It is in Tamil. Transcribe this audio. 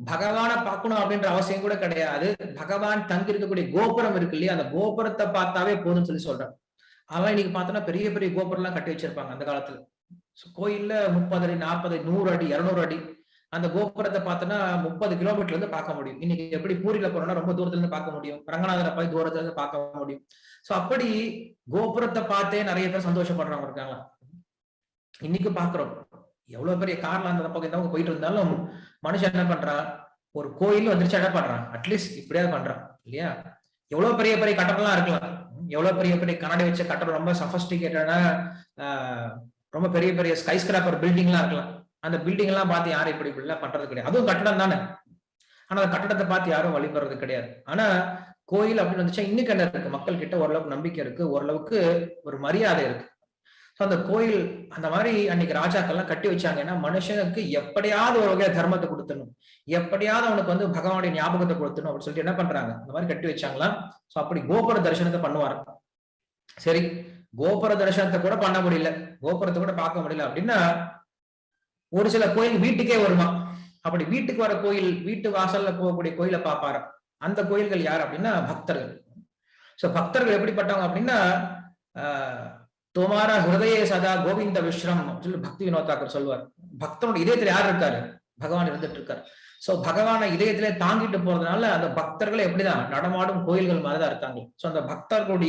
பகவானை பார்க்கணும் அப்படின்ற அவசியம் கூட கிடையாது. பகவான் தங்கி இருக்கக்கூடிய கோபுரம் இருக்கு இல்லையா, அந்த கோபுரத்தை பார்த்தாவே போதும்னு சொல்றான். அவன் இன்னைக்கு பார்த்தோன்னா பெரிய பெரிய கோபுரம் எல்லாம் கட்டி வச்சிருப்பாங்க அந்த காலத்துல. கோயில்ல 30 அடி, 40 அடி, 100 அடி, 200 அடி. அந்த கோபுரத்தை பார்த்தோன்னா 30 கிலோமீட்டர்ல இருந்து பார்க்க முடியும். இன்னைக்கு எப்படி பூரியில போறோம்னா ரொம்ப தூரத்துல இருந்து பார்க்க முடியும், ரங்கநாதரை போய் தூரத்துல இருந்து பார்க்க முடியும். சோ அப்படி கோபுரத்தை பார்த்தே நிறைய பேர் சந்தோஷப்படுறவங்க இருக்காங்க. இன்னைக்கு பாக்குறோம், எவ்வளவு பெரிய கார்ல அந்த பக்கம் போயிட்டு இருந்தாலும் மனுஷன் என்ன பண்றான், ஒரு கோயில் வந்துருச்சு என்ன பண்றான், அட்லீஸ்ட் இப்படியாவது பண்றான் இல்லையா. எவ்வளவு பெரிய பெரிய கட்டடம்லாம் இருக்கலாம், எவ்வளவு பெரிய பெரிய கண்ணாடி வச்ச கட்டடம், ரொம்ப சஃபஸ்டிகேட்டடான ரொம்ப பெரிய பெரிய ஸ்கை ஸ்கிராப்பர் பில்டிங் எல்லாம் இருக்கலாம். அந்த பில்டிங் எல்லாம் பார்த்து யாரும் இப்படி எல்லாம் பண்றது கிடையாது. அதுவும் கட்டடம் தானே, ஆனா அந்த கட்டடத்தை பார்த்து யாரும் வழிபடுறது கிடையாது. ஆனா கோயில் அப்படின்னு வந்துச்சா இன்னைக்கு என்ன இருக்கு, மக்கள் கிட்ட ஓரளவுக்கு நம்பிக்கை இருக்கு, ஓரளவுக்கு ஒரு மரியாதை இருக்கு. அந்த கோயில் அந்த மாதிரி அன்னைக்கு ராஜாக்கள்லாம் கட்டி வச்சாங்கன்னா மனுஷனுக்கு எப்படியாவது ஒரு வகையில தர்மத்தை கொடுத்துடணும், எப்படியாவது அவனுக்கு பகவானுடைய ஞாபகத்தை கொடுத்துணும் அப்படின்னு சொல்லிட்டு என்ன பண்றாங்க, இந்த மாதிரி கட்டி வச்சாங்களாம். சோ அப்படி கோபுர தரிசனத்தை பண்ணுவாரு. சரி, கோபுர தரிசனத்தை கூட பண்ண முடியல, கோபுரத்தை கூட பார்க்க முடியல அப்படின்னா ஒரு சில கோயில் வீட்டுக்கே வருமா. அப்படி வீட்டுக்கு வர கோயில், வீட்டு வாசல்ல போகக்கூடிய கோயிலை பார்ப்பாரு. அந்த கோயில்கள் யார் அப்படின்னா பக்தர்கள். சோ பக்தர்கள் எப்படிப்பட்டவங்க அப்படின்னா தோமாரா ஹிருதய சதா கோவிந்த விஸ்ரம் சொல்லி பக்தி வினோத் தாக்கூர் சொல்லுவார். பக்தனோட இதயத்துல யார் இருக்காரு, பகவான் இருந்துட்டு இருக்காரு. சோ பகவானை இதயத்திலே தாங்கிட்டு போறதுனால அந்த பக்தர்கள் எப்படிதான் நடமாடும் கோயில்கள் மாதிரிதான் இருக்காங்க. சோ அந்த பக்தர்களுடைய